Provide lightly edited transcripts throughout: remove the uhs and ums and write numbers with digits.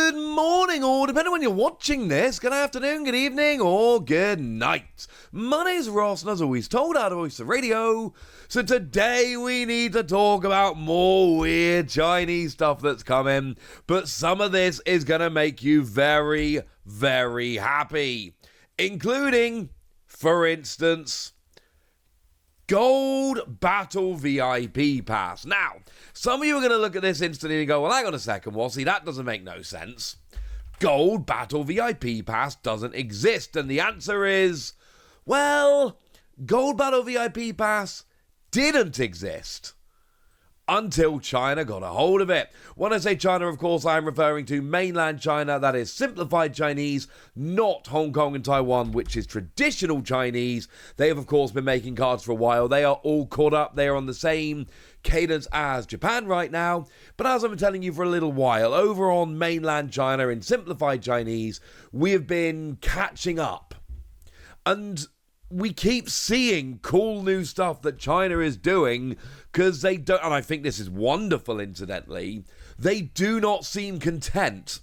Good morning, or depending on when you're watching this, good afternoon, good evening, or good night. My name's Ross, and as always, told out of Voice of Radio. So today we need to talk about more weird Chinese stuff that's coming, but some of this is going to make you very, very happy, including, for instance, Gold Battle VIP Pass. Now, some of you are going to look at this instantly and go, well, hang on a second, Wassy, that doesn't make no sense. Gold Battle VIP Pass doesn't exist. And the answer is, well, Gold Battle VIP Pass didn't exist until China got a hold of it. When I say China, of course, I'm referring to mainland China, that is simplified Chinese, not Hong Kong and Taiwan, which is traditional Chinese. They have, of course, been making cards for a while. They are all caught up. They are on the same cadence as Japan right now. But as I've been telling you for a little while, over on mainland China in simplified Chinese, we have been catching up. And we keep seeing cool new stuff that China is doing because they don't, and I think this is wonderful, incidentally, they do not seem content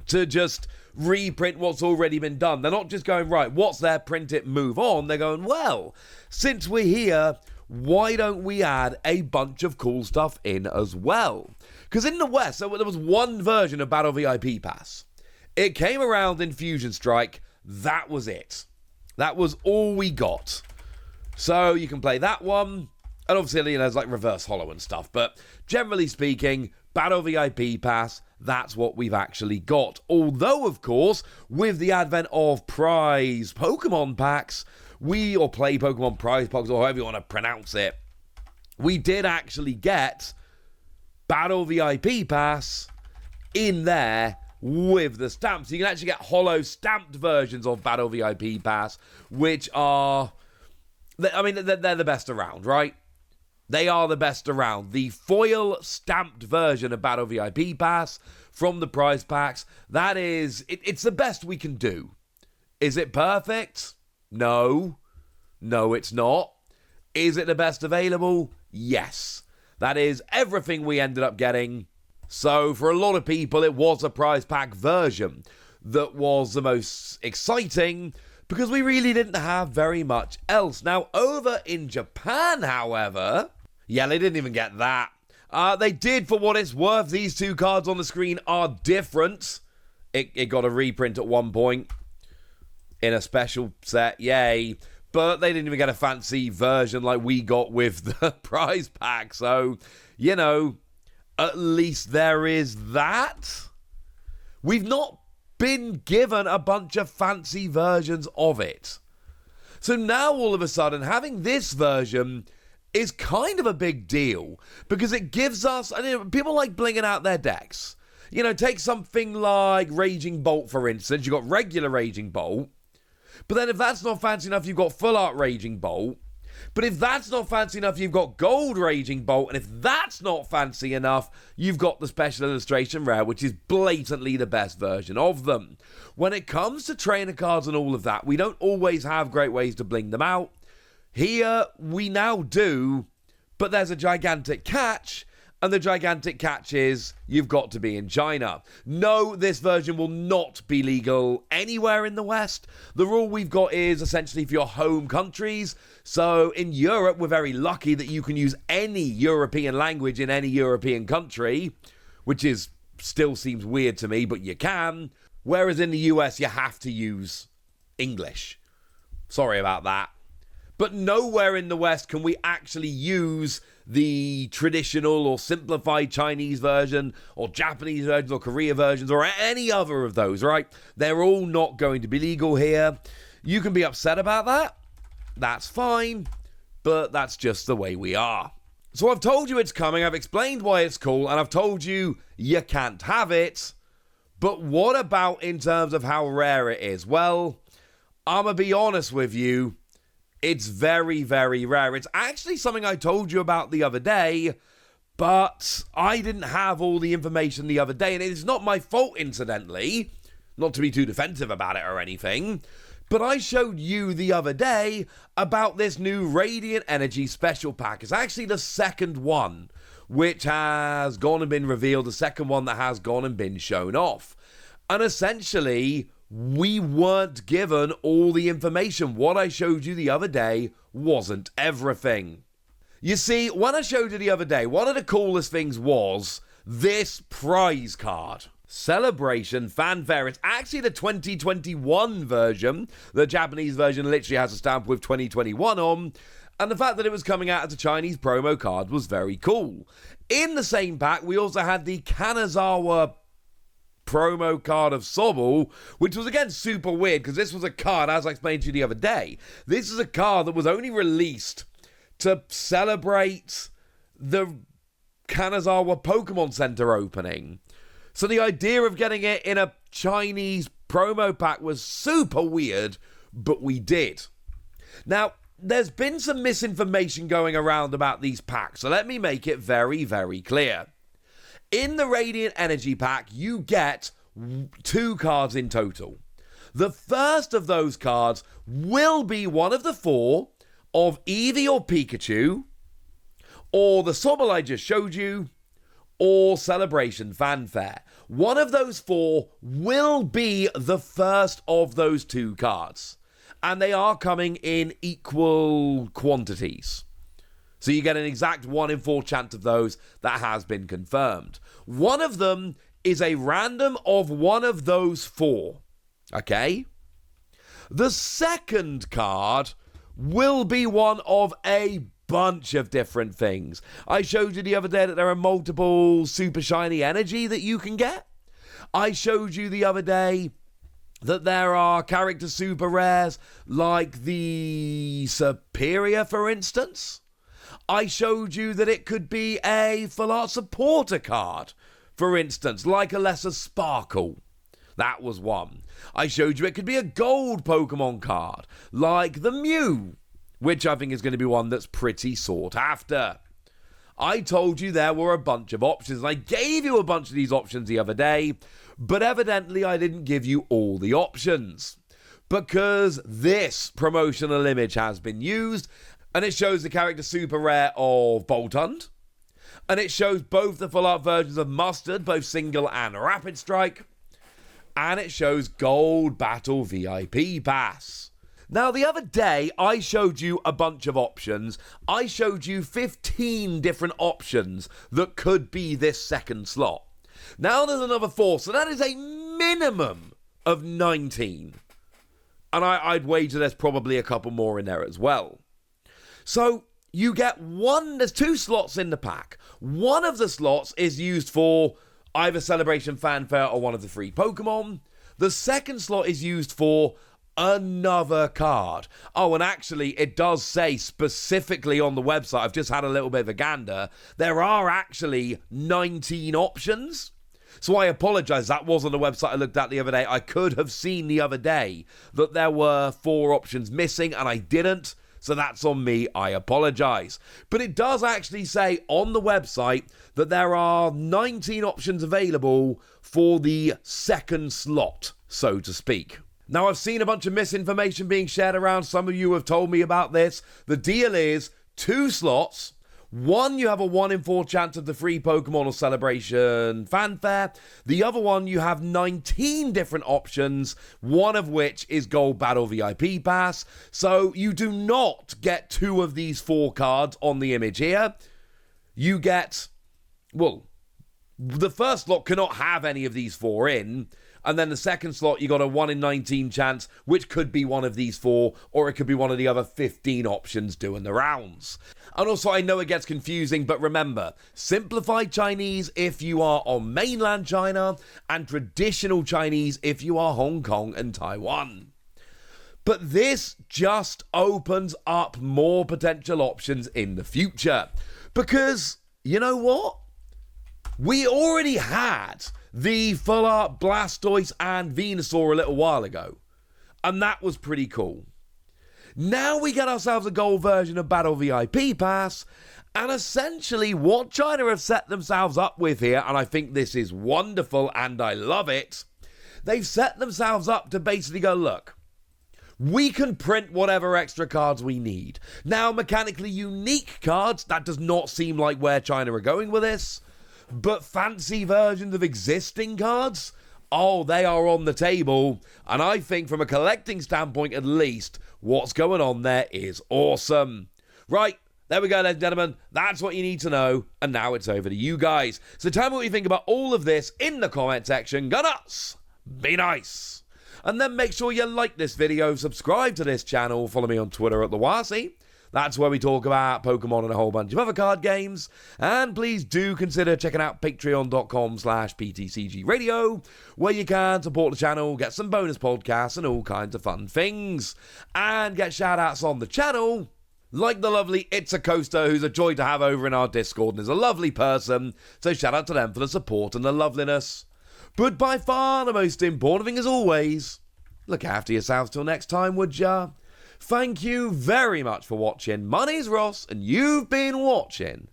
to just reprint what's already been done. They're not just going, right, what's there, print it, move on. They're going, well, since we're here, why don't we add a bunch of cool stuff in as well? Because in the West, there was one version of Battle VIP Pass. It came around in Fusion Strike. That was it. That was all we got. So you can play that one. And obviously, there's like reverse hollow and stuff. But generally speaking, Battle VIP Pass, that's what we've actually got. Although, of course, with the advent of prize Pokemon packs, or play Pokemon prize packs, or however you want to pronounce it, we did actually get Battle VIP Pass in there with the stamps. You can actually get hollow stamped versions of Battle VIP Pass, which are, I mean, they're the best around, right? They are the best around. The foil stamped version of Battle VIP Pass from the prize packs, that is, it's the best we can do. Is it perfect? No. No, it's not. Is it the best available? Yes. That is everything we ended up getting. So for a lot of people, it was a prize pack version that was the most exciting because we really didn't have very much else. Now, over in Japan, however, yeah, they didn't even get that. They did, for what it's worth. These two cards on the screen are different. It got a reprint at one point in a special set, yay. But they didn't even get a fancy version like we got with the prize pack. So, you know, at least there is that. We've not been given a bunch of fancy versions of it. So now all of a sudden having this version is kind of a big deal because it gives us, people like blinging out their decks. You know, take something like Raging Bolt, for instance. You've got regular Raging Bolt. But then if that's not fancy enough, you've got Full Art Raging Bolt. But if that's not fancy enough, you've got Gold Raging Bolt. And if that's not fancy enough, you've got the Special Illustration Rare, which is blatantly the best version of them. When it comes to trainer cards and all of that, we don't always have great ways to bling them out. Here, we now do, but there's a gigantic catch. And the gigantic catch is, you've got to be in China. No, this version will not be legal anywhere in the West. The rule we've got is essentially for your home countries. So in Europe, we're very lucky that you can use any European language in any European country, which is still seems weird to me, but you can. Whereas in the US, you have to use English. Sorry about that. But nowhere in the West can we actually use the traditional or simplified Chinese version or Japanese versions or Korea versions or any other of those, right? They're all not going to be legal here. You can be upset about that. That's fine. But that's just the way we are. So I've told you it's coming. I've explained why it's cool. And I've told you you can't have it. But what about in terms of how rare it is? Well, I'm going to be honest with you. It's very, very rare. It's actually something I told you about the other day, but I didn't have all the information the other day, and it's not my fault, incidentally, not to be too defensive about it or anything, but I showed you the other day about this new Radiant Energy special pack. It's actually the second one. which has gone and been revealed, the second one that has gone and been shown off. And essentially, we weren't given all the information. What I showed you the other day wasn't everything. You see, when I showed you the other day, one of the coolest things was this prize card. Celebration Fanfare. It's actually the 2021 version. The Japanese version literally has a stamp with 2021 on. And the fact that it was coming out as a Chinese promo card was very cool. In the same pack, we also had the Kanazawa promo card of Sobble, which was again super weird because this was a card, as I explained to you the other day, this is a card that was only released to celebrate the Kanazawa Pokemon Center opening. So the idea of getting it in a Chinese promo pack was super weird, but we did. Now, there's been some misinformation going around about these packs, so let me make it very, very clear. In the Radiant Energy pack, you get 2 cards in total. The first of those cards will be one of the 4 of Eevee or Pikachu, or the Sobble I just showed you, or Celebration Fanfare. One of those 4 will be the first of those 2 cards. And they are coming in equal quantities. So you get an exact 1 in 4 chance of those that has been confirmed. One of them is a random of one of those 4. Okay? The second card will be one of a bunch of different things. I showed you the other day that there are multiple super shiny energy that you can get. I showed you the other day that there are character super rares like the Superior, for instance. I showed you that it could be a full art supporter card, for instance, like a Lesser Sparkle. That was one. I showed you it could be a gold Pokemon card, like the Mew, which I think is going to be one that's pretty sought after. I told you there were a bunch of options. I gave you a bunch of these options the other day, but evidently I didn't give you all the options. Because this promotional image has been used, and it shows the character super rare of Boltund, and it shows both the full art versions of Mustard, both single and rapid strike, and it shows Gold Battle VIP Pass. Now, the other day, I showed you a bunch of options. I showed you 15 different options that could be this second slot. Now there's another 4, so that is a minimum of 19. And I'd wager there's probably a couple more in there as well. So you get there's 2 slots in the pack. One of the slots is used for either Celebration Fanfare or one of the free Pokemon. The second slot is used for another card. Oh, and actually, it does say specifically on the website, I've just had a little bit of a gander, there are actually 19 options. So I apologise, that wasn't a website I looked at the other day. I could have seen the other day that there were 4 options missing, and I didn't. So that's on me, I apologise. But it does actually say on the website that there are 19 options available for the second slot, so to speak. Now, I've seen a bunch of misinformation being shared around. Some of you have told me about this. The deal is 2 slots. One, you have a 1 in 4 chance of the free Pokemon or Celebration Fanfare. The other one, you have 19 different options, one of which is Gold Battle VIP Pass. So you do not get 2 of these 4 cards on the image here. You get, well, the first slot cannot have any of these 4 in. And then the second slot, you got a 1 in 19 chance, which could be one of these 4, or it could be one of the other 15 options doing the rounds. And also, I know it gets confusing, but remember, simplified Chinese if you are on mainland China, and traditional Chinese if you are Hong Kong and Taiwan. But this just opens up more potential options in the future. Because, you know what? We already had the full art Blastoise and Venusaur a little while ago, and that was pretty cool. Now we get ourselves a gold version of Battle VIP Pass, and essentially what China have set themselves up with here, and I think this is wonderful and I love it, they've set themselves up to basically go, look, we can print whatever extra cards we need. Now, mechanically unique cards, that does not seem like where China are going with this. But fancy versions of existing cards, oh, they are on the table. And I think from a collecting standpoint at least, what's going on there is awesome. Right, there we go, ladies and gentlemen. That's what you need to know. And now it's over to you guys. So tell me what you think about all of this in the comment section. Go nuts! Be nice! And then make sure you like this video, subscribe to this channel, follow me on Twitter at TheWasi. That's where we talk about Pokemon and a whole bunch of other card games. And please do consider checking out patreon.com/PTCG Radio, where you can support the channel, get some bonus podcasts and all kinds of fun things. And get shout-outs on the channel, like the lovely It's a Coaster, who's a joy to have over in our Discord and is a lovely person. So shout out to them for the support and the loveliness. But by far the most important thing, as always, look after yourselves till next time, would ya? Thank you very much for watching. My name's Ross, and you've been watching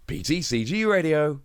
PTCG Radio.